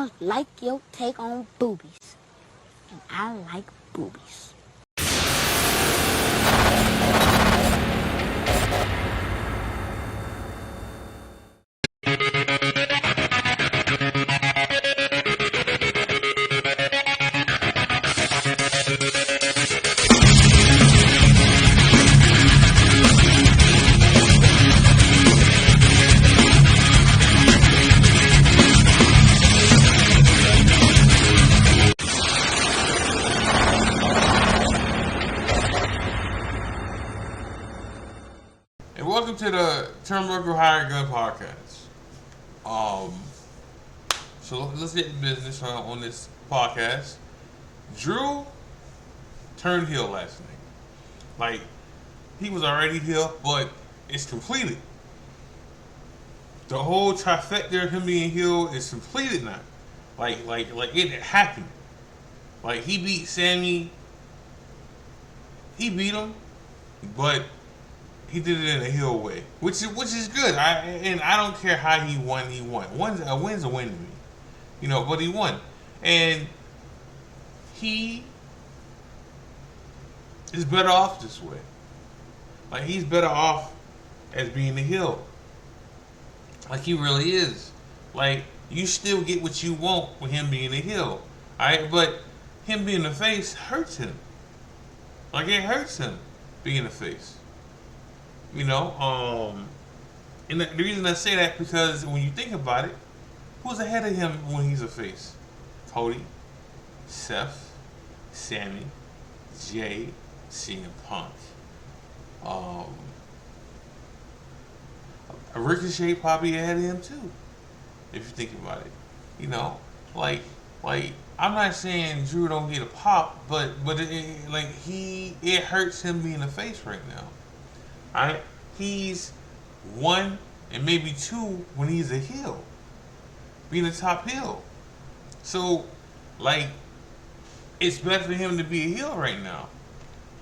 I like your take on boobies. And I like boobies. Welcome to the Turnbuckle Hired Gun Podcast. So let's get to business on this podcast. Drew turned heel last night. Like, he was already heel, but it's completed. The whole trifecta of him being heel is completed now. Like it happened. Like, he beat Sammy. He beat him, but he did it in a heel way, which is good. I don't care how he won. He won. A win's a win to me, But he won, and he is better off this way. Like, he's better off as being a heel. Like, he really is. Like, you still get what you want with him being a heel, alright? But him being a face hurts him. Like, it hurts him being a face. And the reason I say that, because when you think about it, who's ahead of him when he's a face? Cody, Seth, Sammy, Jay, CM Punk. Ricochet probably ahead of him too, if you think about it. Like I'm not saying Drew don't get a pop, but it hurts him being a face right now. Alright, he's 1 and maybe 2 when he's a heel, being a top heel. So, it's better for him to be a heel right now.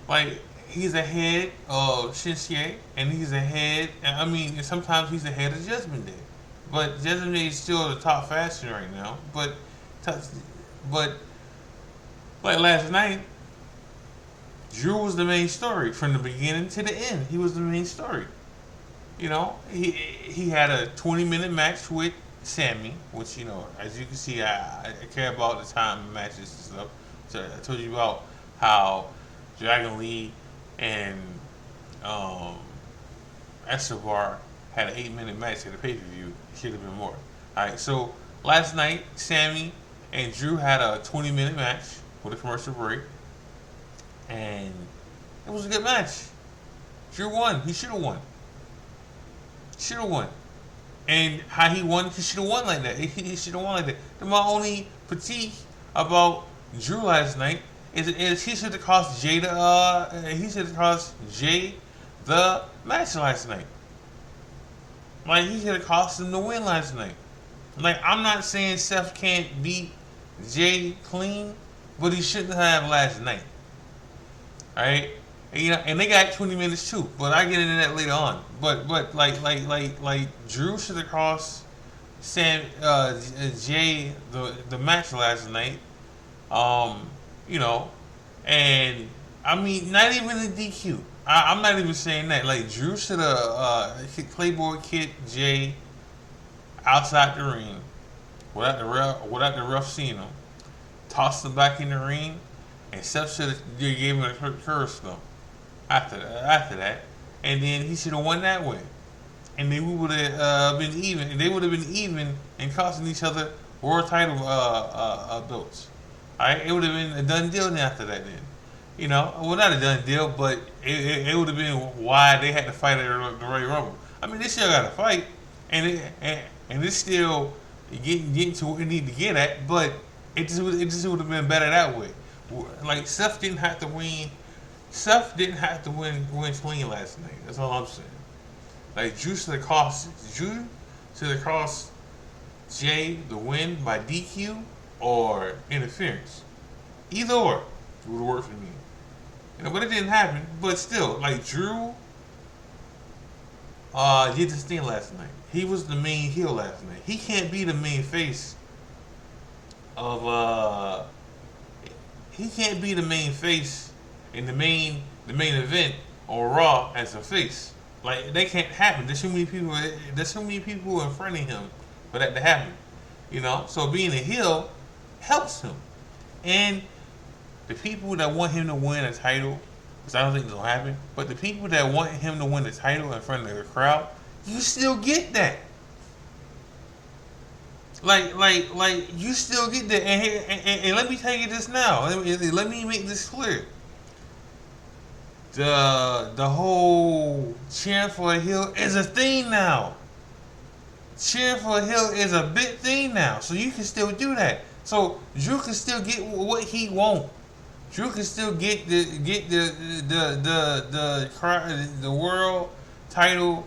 Like, he's ahead of Shinsuke, and he's ahead. Sometimes he's ahead of Judgment Day, but Judgment Day is still the top faction right now. But like last night, Drew was the main story from the beginning to the end. He was the main story. He had a 20-minute match with Sammy, which, as you can see, I care about the time of matches and stuff. So I told you about how Dragon Lee and Escobar had an 8-minute match at the pay-per-view. It should have been more. Alright, so last night, Sammy and Drew had a 20-minute match with a commercial break. And it was a good match. Drew won. He should have won. And how he won, he should have won like that. He should have won like that. My only critique about Drew last night is he should have cost Jay the match last night. Like, he should have cost him the win last night. Like, I'm not saying Seth can't beat Jay clean, but he shouldn't have last night. Alright? And they got 20 minutes too, but I get into that later on. But like Drew should have cost Jay the match last night. And not even a DQ. I'm not even saying that. Like, Drew should have Playboy kicked Jay outside the ring without the ref seeing him. Tossed him back in the ring, and Seth should have gave him a curve stomp after that, and then he should have won that way, and then we would have been even. And they would have been even and costing each other world title belts. Alright, it would have been a done deal after that. Then, well, not a done deal, but it would have been why they had to fight at the Royal Rumble. They still got to fight, and it's still getting to what we need to get at, but it just would have been better that way. Like, Seth didn't have to win. Seth didn't have to win clean last night. That's all I'm saying. Like, Drew should have cost Jay the win by DQ or interference. Either or would have worked for me. But it didn't happen. But still, like, Drew did this thing last night. He was the main heel last night. He can't be the main face of he can't be the main face in the main event on Raw as a face. Like that can't happen. There's too many people. There's too many people in front of him for that to happen. So being a heel helps him. And the people that want him to win a title, because I don't think it's gonna happen, but the people that want him to win the title in front of the crowd, you still get that. Like you still get that. And let me tell you this now. Let me make this clear. The whole cheering for a heel is a thing now. Cheering for a heel is a big thing now. So you can still do that. So Drew can still get what he wants. Drew can still get the world title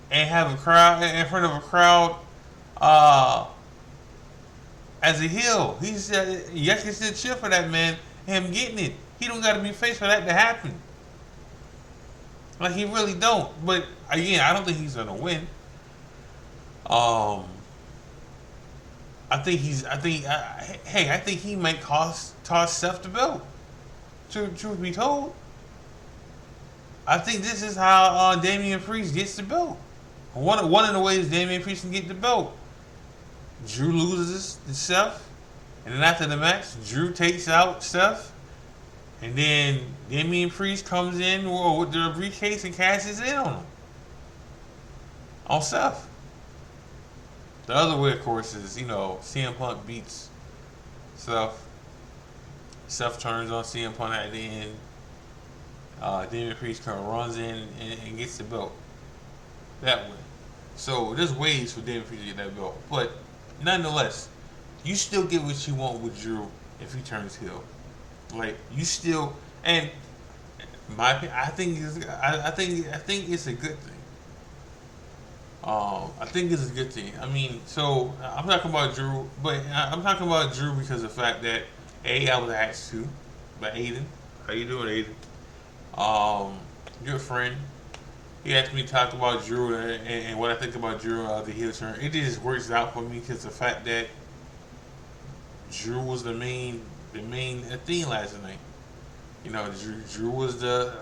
and have a crowd in front of a crowd as a heel. He said, you can still cheer for that man, him getting it. He don't got to be faced for that to happen. Like he really don't. But again, I don't think he's gonna win. I think he might toss Seth the belt. Truth be told, I think this is how Damian Priest gets the belt. One of the ways Damian Priest can get the belt. Drew loses to Seth, and then after the match, Drew takes out Seth, and then Damian Priest comes in with the briefcase and cashes in on Seth. The other way, of course, is CM Punk beats Seth. Seth turns on CM Punk at the end. Damian Priest kind of runs in and gets the belt that way. So there's ways for Damian Priest to get that belt, but nonetheless, you still get what you want with Drew if he turns heel. Like you still, and I think it's a good thing. I think it's a good thing. I mean, so I'm talking about Drew, but I'm talking about Drew because of the fact that I was asked to by Aiden. How you doing, Aiden? Good friend. He asked me to talk about Drew and what I think about Drew the heel turn. It just works out for me because the fact that Drew was the main thing last night. Drew was the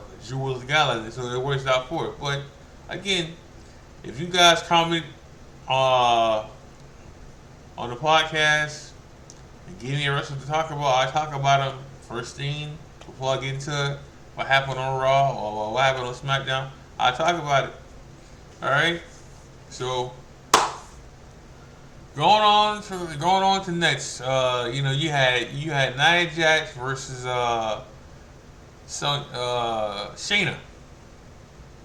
guy last night, so it works out for it. But again, if you guys comment on the podcast and give me a wrestler to talk about, I talk about him first thing before I get into what happened on Raw or what happened on SmackDown. I talk about it. All right. So going on to next. You had Nia Jax versus Shayna.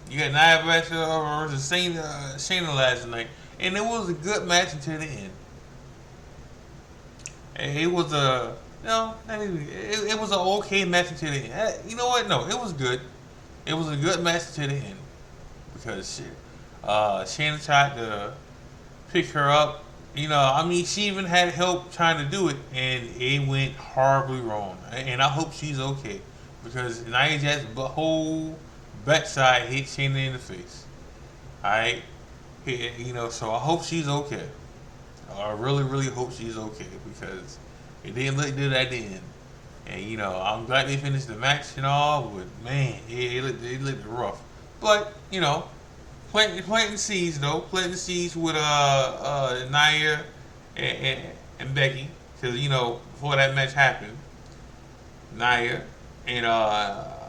You got Nia Jax versus Shayna last night, and it was a good match until the end. And it was it was an okay match until the end. You know what? No, it was good. It was a good match until the end because Shayna tried to pick her up. She even had help trying to do it, and it went horribly wrong. And I hope she's okay because Nia Jax's whole backside hit Shayna in the face. Alright? So I hope she's okay. I really, really hope she's okay because it didn't look good at the end. And, I'm glad they finished the match and all, but man, it looked rough. But, planting seeds though. Planting seeds with Nia and Becky. Because, before that match happened, Nia and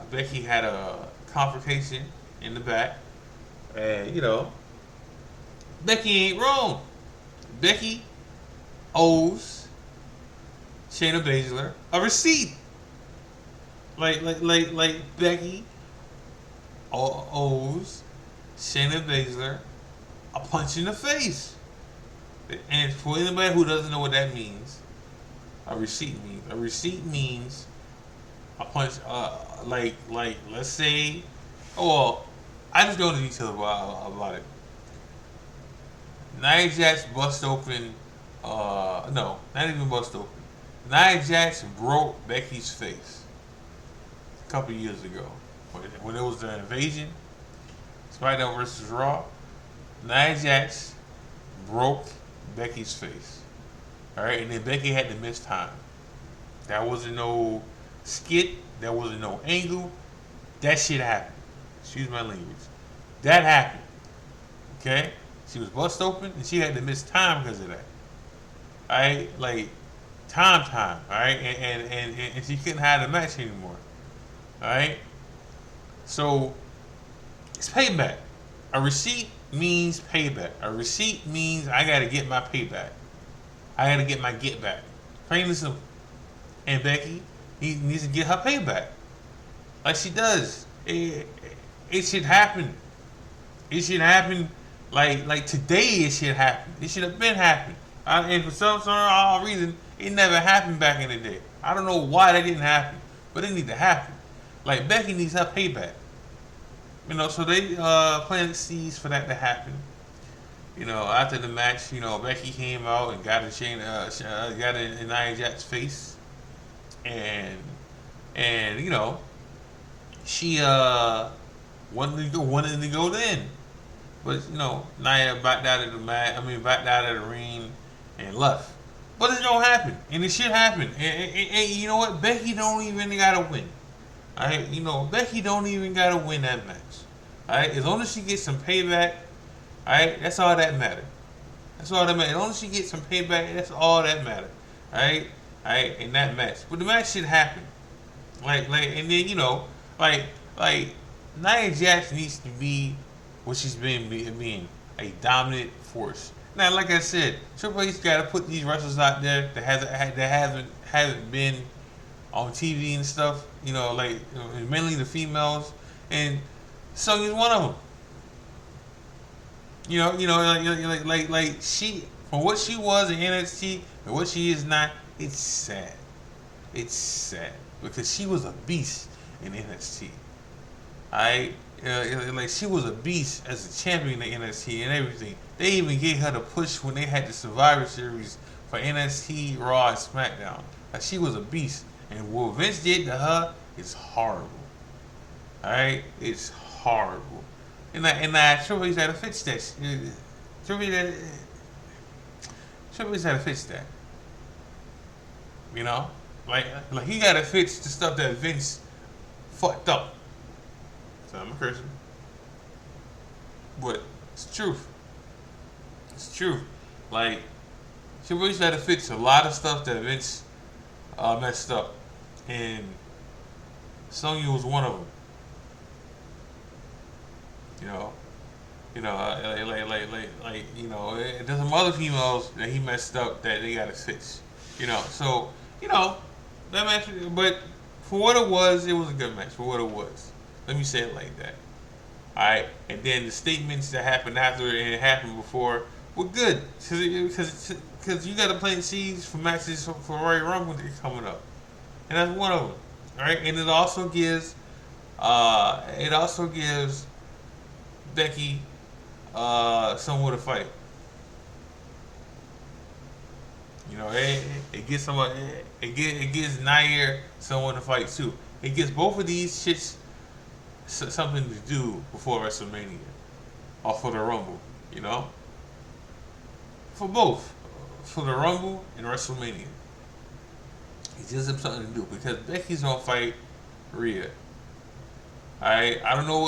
Becky had a confrontation in the back, and Becky ain't wrong. Becky owes Shayna Baszler a receipt. Like Becky owes Shayna Baszler a punch in the face. And for anybody who doesn't know what that means, a receipt means a punch, let's say, I just go into detail about it. Nia Jax bust open, no, not even bust open. Nia Jax broke Becky's face a couple years ago when it was the invasion, SmackDown versus Raw. Nia Jax broke Becky's face. All right, and then Becky had to miss time. That wasn't no skit. That wasn't no angle. That shit happened. Excuse my language. That happened. Okay? She was bust open and she had to miss time because of that. Alright? Like, time. Alright? And she couldn't have the match anymore. Alright? So, it's payback. A receipt means payback. A receipt means I gotta get my payback. I gotta get my get back. Plain and simple. And Becky needs to get her payback. Like she does. It should happen. It should happen like today it should happen. It should have been happened. And for some reason, it never happened back in the day. I don't know why that didn't happen. But it needs to happen. Like Becky needs her payback. You know, so they planted seeds for that to happen. You know, after the match, you know, Becky came out and got in Nia Jax's face. And you know, she wanted to go in, but you know, Nia backed out of the ring and left. But it's gonna happen, and it should happen. And you know what? Becky don't even gotta win. Alright, you know, Becky don't even gotta win that match. Alright, as long as she gets some payback, alright, that's all that matters. That's all that matters. As long as she gets some payback, that's all that matters. Alright, in that match. But the match should happen. And then, you know, like Nia Jax needs to be what she's been being, a dominant force. Now, like I said, Triple H got to put these wrestlers out there that haven't been on TV and stuff. You know, mainly the females, and Sonya's one of them. You know, like she, from what she was in NXT and what she is not, it's sad. It's sad because she was a beast in NXT. Like she was a beast as a champion in NXT and everything. They even gave her the push when they had the Survivor Series for NXT, Raw, and SmackDown. Like she was a beast, and what Vince did to her is horrible. Alright, it's horrible. And Triple H had to fix that. Triple H had to fix that. You know, like he got to fix the stuff that Vince fucked up. So I'm cursing, but it's the truth. It's true. Like Triple H had to fix a lot of stuff that Vince messed up, and Sonya was one of them. You know, there's some other females that he messed up that they got to fix. You know, so that match. But for what it was a good match. For what it was, let me say it like that. All right, and then the statements that happened after and it happened before were good, because you got to plant seeds for matches for Royal Rumble coming up, and that's one of them. All right, and it also gives Becky someone to fight. You know, it gives someone, it gives Nair someone to fight too. It gives both of these shits something to do before WrestleMania or for the Rumble. You know, for both, for the Rumble and WrestleMania. It gives them something to do because Becky's gonna fight Rhea. I don't know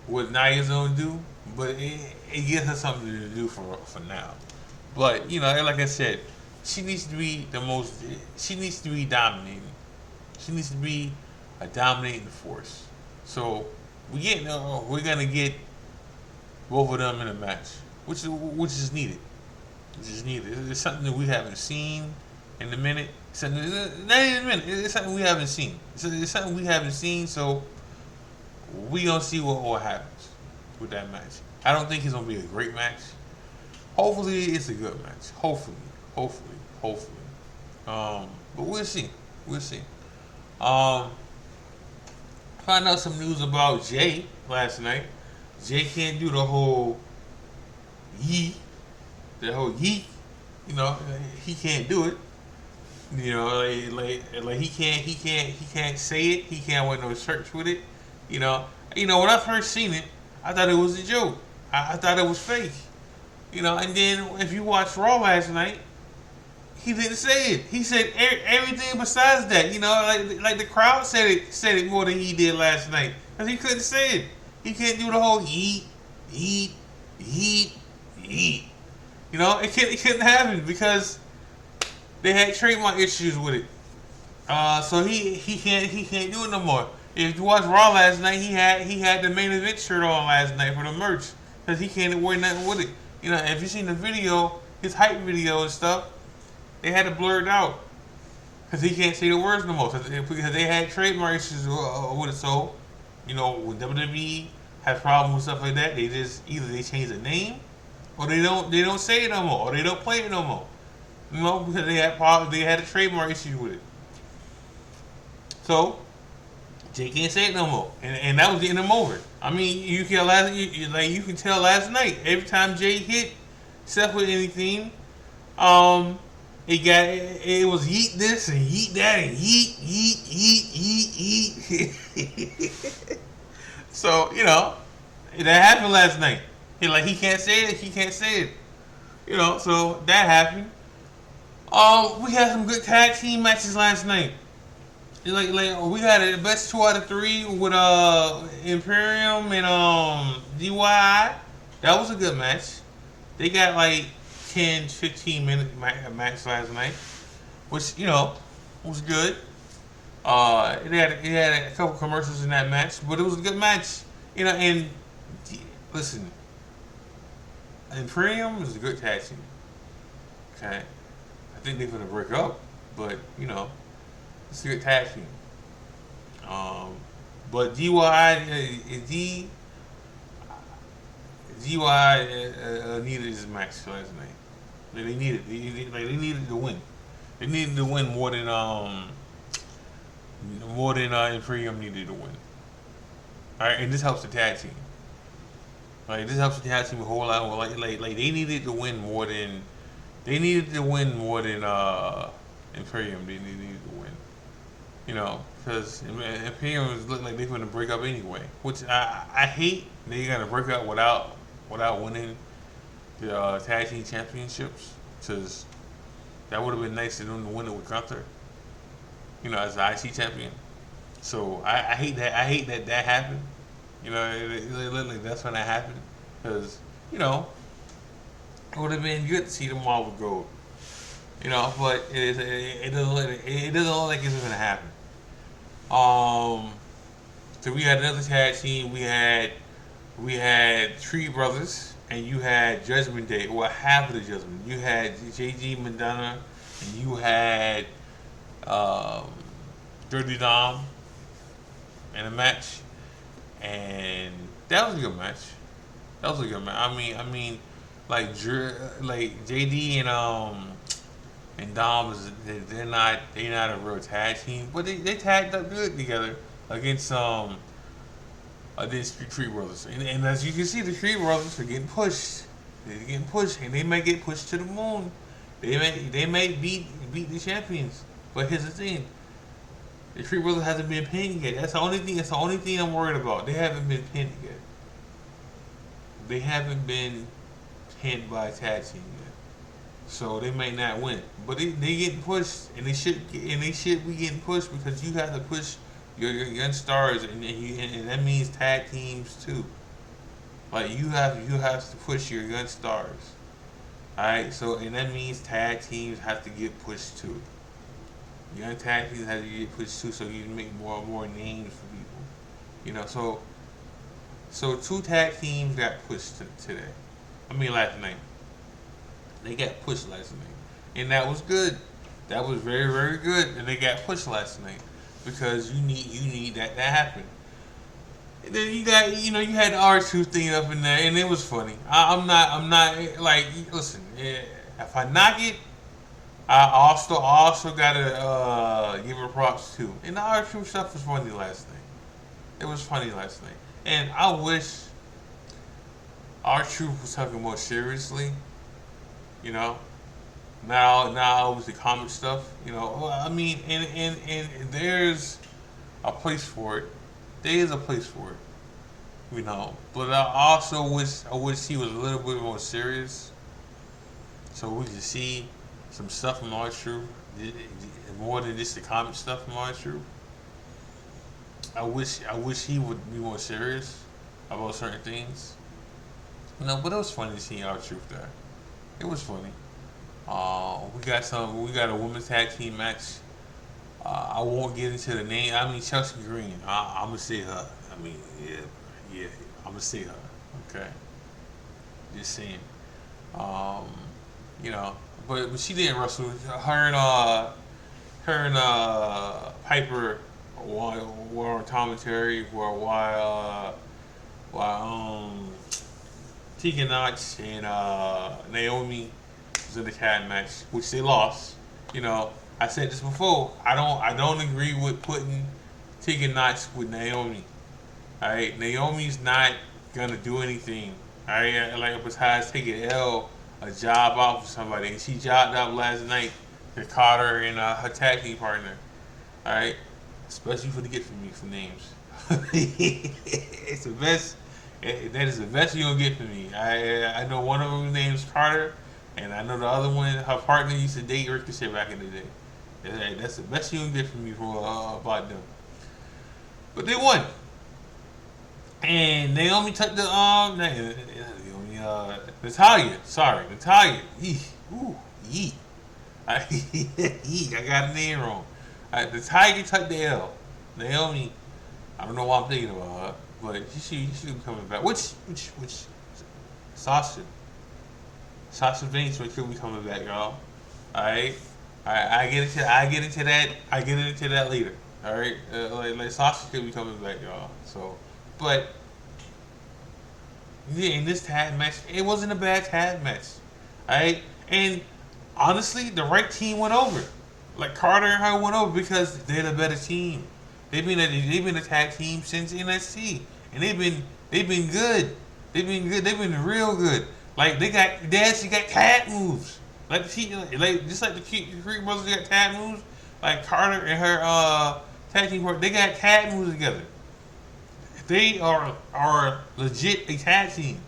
what Nia's gonna do, but it gives her something to do for now. But you know, like I said, she needs to be she needs to be dominating. She needs to be a dominating force. So we're gonna get both of them in a match, which is needed. It's something that we haven't seen in a minute. Not even a minute. It's something we haven't seen. It's something we haven't seen. So we gonna see what happens with that match. I don't think it's gonna be a great match. Hopefully, it's a good match. Hopefully. But we'll see. Found out some news about Jay last night. Jay can't do the whole yee. You know, he can't do it. You know, like he can't say it. He can't wear no shirts with it. You know, when I first seen it, I thought it was a joke. I thought it was fake. And then if you watched Raw last night, he didn't say it. He said everything besides that. Like the crowd said it more than he did last night because he couldn't say it. He can't do the whole eat, eat, eat, eat. It couldn't happen because they had trademark issues with it. So he can't do it no more. If you watched Raw last night, he had the main event shirt on last night for the merch because he can't wear nothing with it. If you seen the video, his hype video and stuff, they had it blurred out because he can't say the words no more because they had trademark issues with it. So, when WWE has problems with stuff like that, they just either they change the name or they don't say it no more or they don't play it no more. Because they had a trademark issue with it. So Jay can't say it no more, and that was getting him over. I mean, you can tell last night every time Jay hit Seth with anything, it was yeet this and yeet that and yeet. So that happened last night. He can't say it. He can't say it. So that happened. We had some good tag team matches last night. Like we got the best 2 out of 3 with Imperium and DIY. That was a good match. They got 10-15 minute match last night, which was good. It had a couple commercials in that match, but it was a good match. And listen, Imperium is a good tag team. Okay, I think they're gonna break up, but it's a good tag team. But DIY needed this match last night. They needed to win. They needed to win more than Imperium needed to win. All right, and this helps the tag team. This helps the tag team a whole lot more. They needed to win more than Imperium. They needed to win. Because Imperium looked like they're going to break up anyway, which I hate. They're going to break up without winning the tag team championships, because that would have been nice to them to win it with Gunther, as the IC champion. So I hate that. I hate that happened. Literally that's when that happened, because it would have been good to see them all with gold. But it doesn't look like it's going to happen. So we had another tag team. We had Tree Brothers, and you had Judgment Day. Well, half of the Judgment. You had JG Madonna, and you had Dirty Dom in a match, and that was a good match. I mean, JD and Dom they're not a real tag team, but they tagged up good together against Tree Brothers, and as you can see, the Tree Brothers are getting pushed. They're getting pushed, and they may get pushed to the moon. They may beat the champions, but here's the thing: the Tree Brothers hasn't been pinned yet. That's the only thing I'm worried about. They haven't been pinned yet. They haven't been pinned by a tag team yet. So they may not win, but they getting pushed, and they should be getting pushed, because you have to push your young stars, and that means tag teams too. You have to push your young stars. All right, and that means tag teams have to get pushed too. Young tag teams have to get pushed too, so you can make more names for people. So 2 tag teams got pushed today. Last night. They got pushed last night, and that was good. That was very, very good, and they got pushed last night, because you need that to happen. And then you had the R2 thing up in there, and it was funny. I'm not listen. If I knock it, I also gotta give her props too. And the R2 stuff was funny last night. It was funny last night, and I wish R2 was taken more seriously. Now it was the comic stuff. And there's a place for it. There is a place for it. But I wish he was a little bit more serious, so we could see some stuff from our truth, more than just the comic stuff from our truth. I wish he would be more serious about certain things. But it was funny to see our truth there. It was funny. We got a women's tag team match. I won't get into the name. I mean, Chelsea Green. I'm gonna say her. I mean, yeah. I'm gonna say her. Okay, just saying. Um, you know, but she didn't wrestle. Her and Piper were on commentary for a while Tegan Knox and Naomi was in the tag match, which they lost. I said this before. I don't agree with putting Tegan Knox with Naomi. All right, Naomi's not gonna do anything. All right, like besides take a job out for somebody, and she jobbed out last night to Carter and her tag team partner. All right, especially for the get from me for names. It's the best. That is the best you're gonna get from me. I know one of them name's Carter, and I know the other one, her partner used to date Ricochet back in the day. That's the best you can get from me for about them. But they won, and Naomi took the Natalia. Yee. I got the name wrong. Natalia took the L. Naomi, I don't know why I'm thinking about her, but she should be coming back. Which Sasha Banks could be coming back, y'all. All right. I get into that. I get into that later. All right. Like Sasha could be coming back, y'all. So, but yeah, in this tag match, it wasn't a bad tag match. All right. And honestly, the right team went over. Like Carter and her went over because they're the better team. They've been a tag team since NXT, and they've been good. They've been real good. Like they actually got tag moves. Just like the Creek Brothers got tag moves. Like Carter and her tag team partner, they got tag moves together. They are legit a tag team.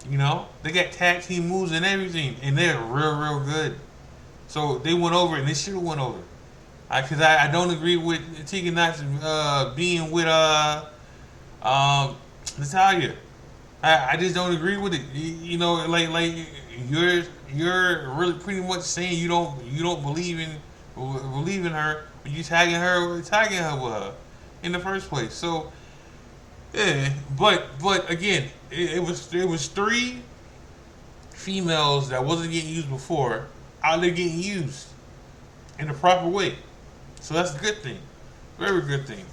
They got tag team moves and everything, and they're real good. So they went over, and they should have went over. Because I don't agree with Tegan Knox being with Natalia. I just don't agree with it. Like you're really pretty much saying you don't believe in her, but you tagging her with her in the first place. So yeah, but again, it was three females that wasn't getting used before out there getting used in the proper way. So that's a good thing. Very good thing.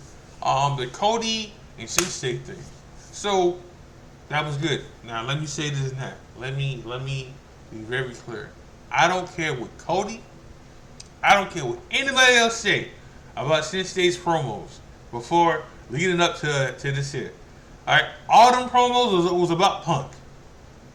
The Cody and Shinsuke thing. So that was good. Now let me say this now. Let me be very clear. I don't care what Cody, I don't care what anybody else say about Shinsuke's promos before leading up to this here. Alright? All them promos was about Punk.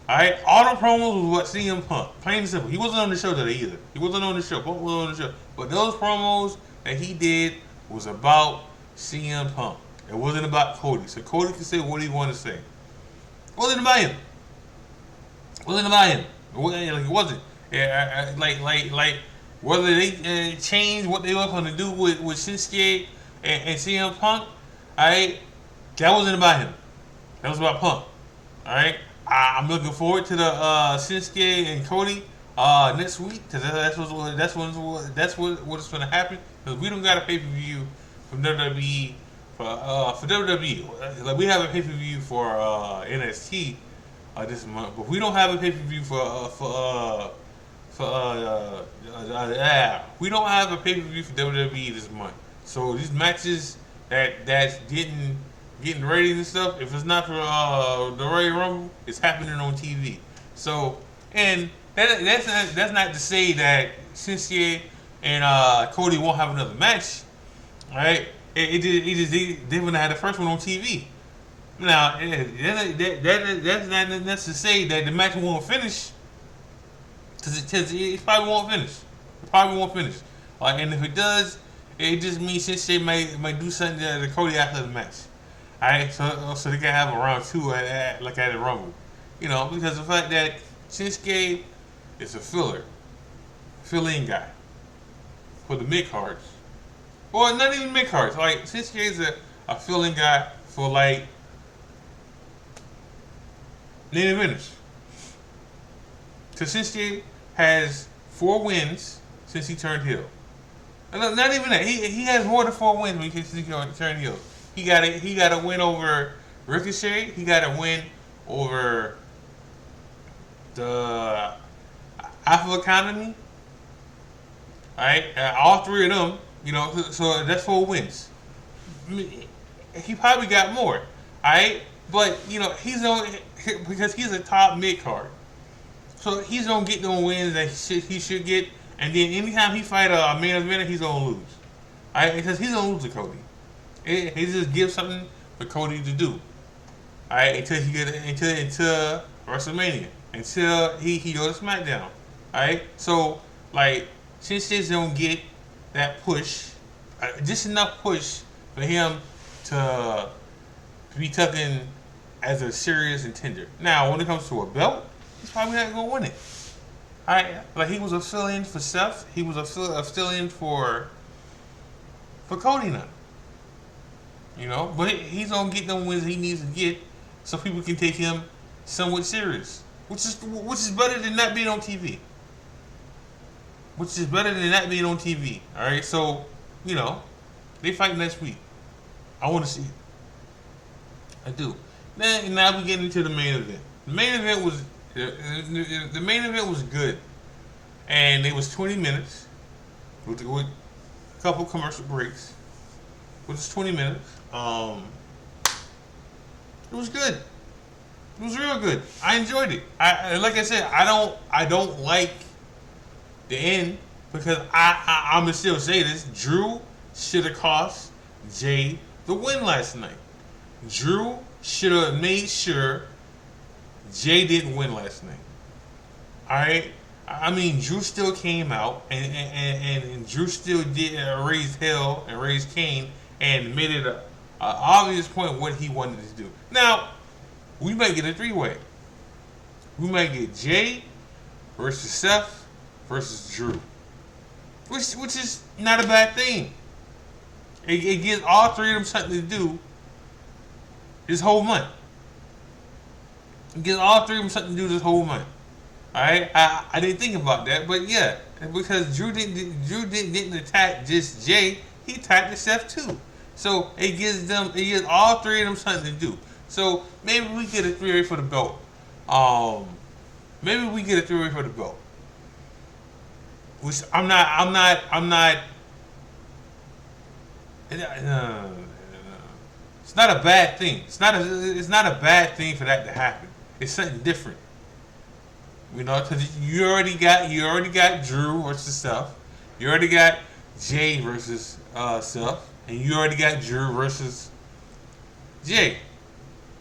Alright? All them promos was what CM Punk. Plain and simple. He wasn't on the show today either. He wasn't on the show. Punk wasn't on the show. But those promos that he did was about CM Punk. It wasn't about Cody. So Cody could say what he wanted to say. It wasn't about him. It wasn't. Yeah, like whether they changed what they were going to do with Shinsuke and CM Punk, alright, that wasn't about him. That was about Punk. Alright? I'm looking forward to the Shinsuke and Cody next week, because that's what's going to happen. Because we don't got a pay-per-view from WWE for WWE. Like we have a pay-per-view for NXT this month, but we don't have a pay-per-view we don't have a pay-per-view for WWE this month. So these matches that's getting ready and stuff, if it's not for the Royal Rumble, it's happening on TV. So, and that's not to say that Shinsuke and Cody won't have another match, right? They wouldn't have the first one on TV. Now, that's not necessary to say that the match won't finish, because it probably won't finish. It probably won't finish. And if it does, it just means Shinsuke might do something to Cody after the match. Alright, so they can have a round two at the Rumble. Because the fact that Shinsuke is a fill-in guy for the mid cards. Well, not even mid cards. Like Shinsuke is a fill-in guy for like main eventers. Because Shinsuke has 4 wins since he turned heel. Not even that. He has more than 4 wins when he turned heel. He got a win over Ricochet. He got a win over the Alpha Economy. Alright? All 3 of them, so that's 4 wins. He probably got more. Alright? But, he's on, because he's a top mid card. So he's gonna get the wins that he should get, and then anytime he fight a main eventer, he's gonna lose. Alright, because he's gonna lose to Cody. He just gives something for Cody to do. Alright, until he get into WrestleMania, until he goes to SmackDown. Alright, so like Shinsuke's gonna get that push, just enough push for him to be taken as a serious contender. Now, when it comes to a belt, he's probably not gonna win it. Like he was a fill-in for Seth. He was a fill-in for Cody now. But he's gonna get them wins he needs to get, so people can take him somewhat serious, which is better than not being on TV. All right, so they fight next week. I want to see it. I do. Now we get into the main event. The main event was good, and it was 20 minutes with a couple commercial breaks. Which is 20 minutes. It was good. It was real good. I enjoyed it. Like I said, I don't like the end, because I'm gonna still say this. Drew should have cost Jay the win last night. Drew should have made sure Jay didn't win last night. Alright? I mean, Drew still came out, and Drew still did raise hell and raise Cain, and made it a obvious point what he wanted to do. Now, we might get a 3-way. We might get Jay versus Seth versus Drew, which is not a bad thing. It gives all 3 of them something to do this whole month. It gives all 3 of them something to do this whole month. Alright, I didn't think about that, but yeah, because Drew didn't attack just Jay, he attacked Seth too. So it gives all 3 of them something to do. So maybe we get a 3-way for the belt. Which I'm not. It's not a bad thing. It's not a bad thing for that to happen. It's something different. Because you already got Drew versus Seth. You already got Jay versus Seth. And you already got Drew versus Jay.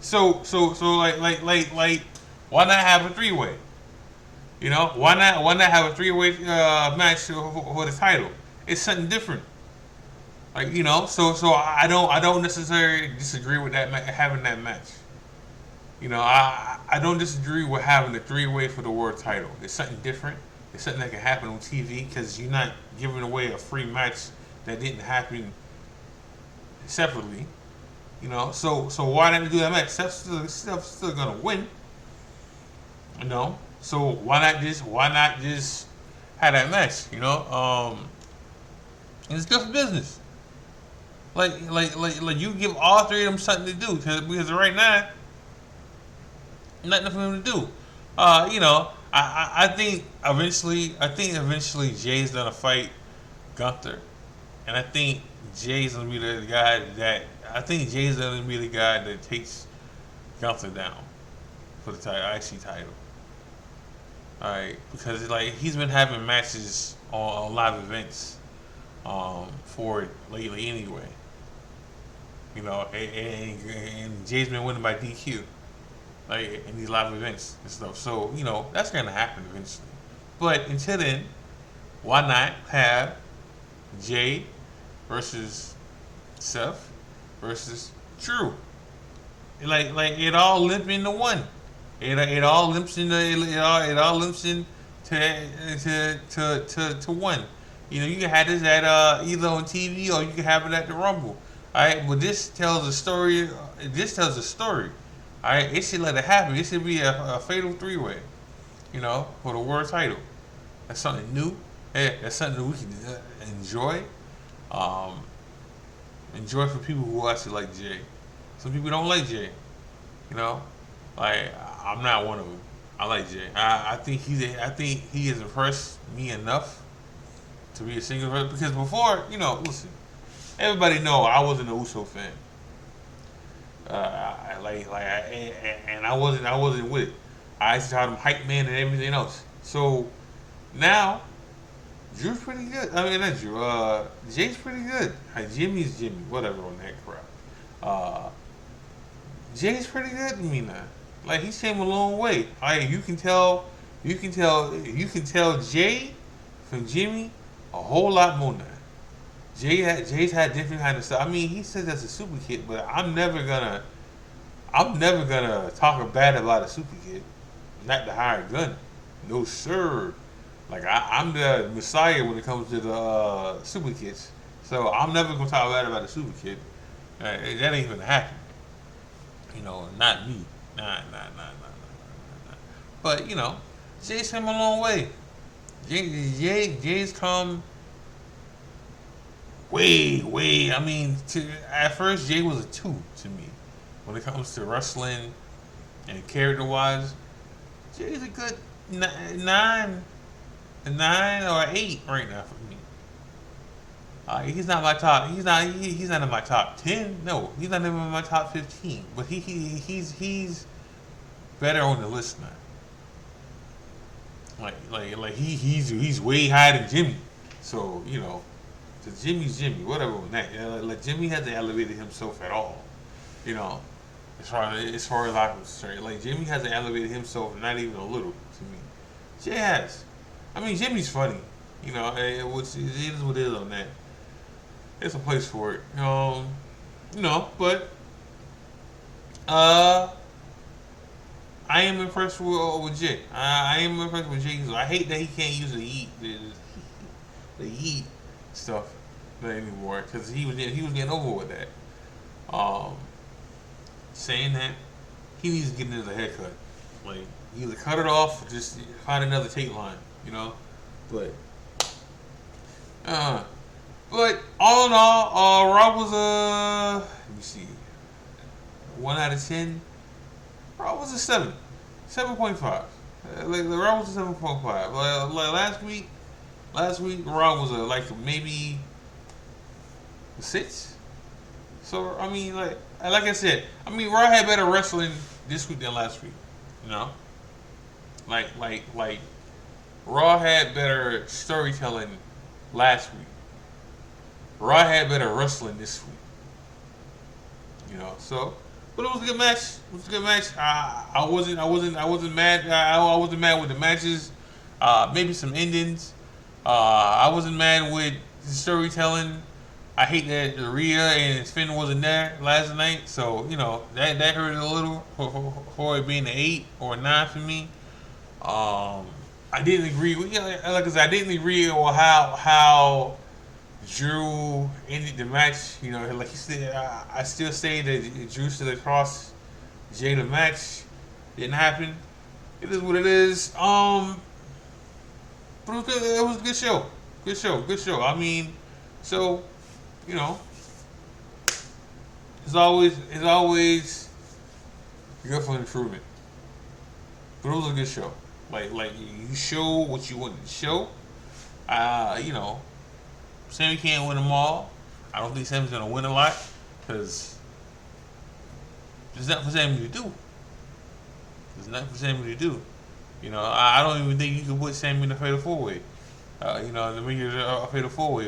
So like why not have a 3-way? Why not have a 3-way match for the title? It's something different. Like so I don't necessarily disagree with that having that match. I don't disagree with having a 3-way for the world title. It's something different. It's something that can happen on TV, because you're not giving away a free match that didn't happen separately. So why not do that match? Steph's still gonna win. So why not just have that match? It's good for business. Like you give all 3 of them something to do, because right now nothing for them to do. I think eventually Jay's gonna fight Gunther, and I think Jay's gonna be the guy that takes Gunther down for the IC title. Alright, because he's been having matches on live events for it lately anyway. And Jay's been winning by DQ, in these live events and stuff. So that's gonna happen eventually. But until then, why not have Jay versus Seth versus Drew? like it all limp into one. It all limps into it all limps in to one. You know, you can have this at either on TV or you can have it at the Rumble. All right, but this tells a story. This tells a story. All right, it should let it happen. It should be a fatal three-way. You know, for the world title. That's something new. That's something that we can enjoy. Um, enjoy for people who actually like Jay. Some people don't like Jay. You know, like I'm not one of them. I like Jay. I think I think he has impressed me enough to be a single person. Because before, you know, listen, everybody know I wasn't a Uso fan. And I wasn't with it. I used to call him hype man and everything else. So now Drew's pretty good. I mean, not Drew. Jay's pretty good. Jimmy's Jimmy. Whatever on that crap. Uh, Jay's pretty good to me now. Like he's came a long way. Like you can tell Jay from Jimmy a whole lot more now. Jay's had different kind of stuff. I mean, he says that's a super kid, but I'm never gonna talk bad about a super kid. Not the hired gun. No sir. Like I'm the messiah when it comes to the super kids. So I'm never gonna talk bad about a super kid. That ain't gonna happen. You know, not me. Nah. But you know, Jay's come a long way. Jay's come way. I mean, at first Jay was a 2 to me when it comes to wrestling and character wise. Jay's a good nine, a 9 or 8 right now for me. He's not my top. He's not in my top 10. No, he's not even in my top 15. But he's better on the list now. He's way higher than Jimmy. So you know, the Jimmy's Jimmy. Whatever on that. Like Jimmy hasn't elevated himself at all. You know, as far as I'm concerned, like Jimmy hasn't elevated himself not even a little to me. Jay has. I mean, Jimmy's funny. You know, it is what it is on that. There's a place for it. But I am impressed with Jay. I am impressed with Jay. So I hate that he can't use the yeet stuff anymore because he was getting over with that. Saying that he needs to get another haircut. Like either cut it off or just find another tape line. You know, but. But all in all, Rob was let me see, 1 out of 10. Rob was a 7.5. Rob was a 7.5. Like last week Rob was maybe a 6. So I mean, like I said, I mean Rob had better wrestling this week than last week. You know, like Raw had better storytelling last week. Raw had better wrestling this week. You know, so but it was a good match. It was a good match. I wasn't mad. I wasn't mad with the matches. Maybe some endings. I wasn't mad with the storytelling. I hate that Rhea and Finn wasn't there last night. So you know that hurt a little for it being an 8 or a 9 for me. I didn't agree with like I said, I didn't agree with how Drew ended the match. You know, like he said, I still say that Drew should have crossed Jay the match. Didn't happen. It is what it is. But it was good. It was a good show. Good show. I mean, so you know, it's always good for improvement. But it was a good show. Like you show what you wanted to show. You know, Sammy can't win them all. I don't think Sammy's gonna win a lot because there's nothing for Sammy to do. You know, I don't even think you can put Sammy in the Fatal 4-Way. You know, the make a Fatal 4-Way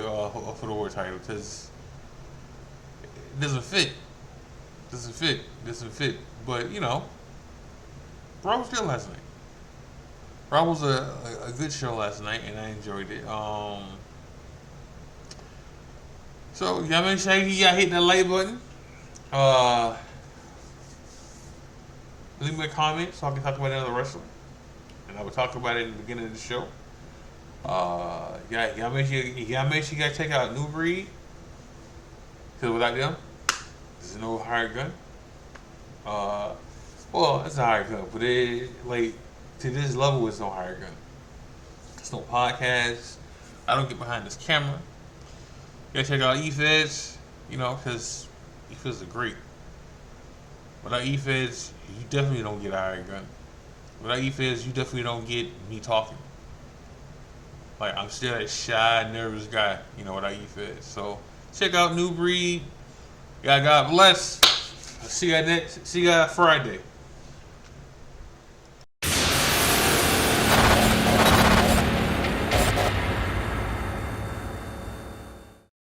for the world title because it doesn't fit. Doesn't fit. But you know, Raw was good last night. Raw was a good show last night, and I enjoyed it. So y'all make sure you hit that like button. leave me a comment so I can talk about another wrestler. And I will talk about it in the beginning of the show. Y'all make sure you guys check out New Breed. Because without them, there's no Hired Gun. Well, it's a Hired Gun, but to this level, it's no Hired Gun. It's no podcast. I don't get behind this camera. You gotta check out eFeds, because eFeds are great. Without eFeds, you definitely don't get a Hired Gun. Without eFeds, you definitely don't get me talking. Like, I'm still that shy, nervous guy, without eFeds. So, check out New Breed. God bless. See you Friday.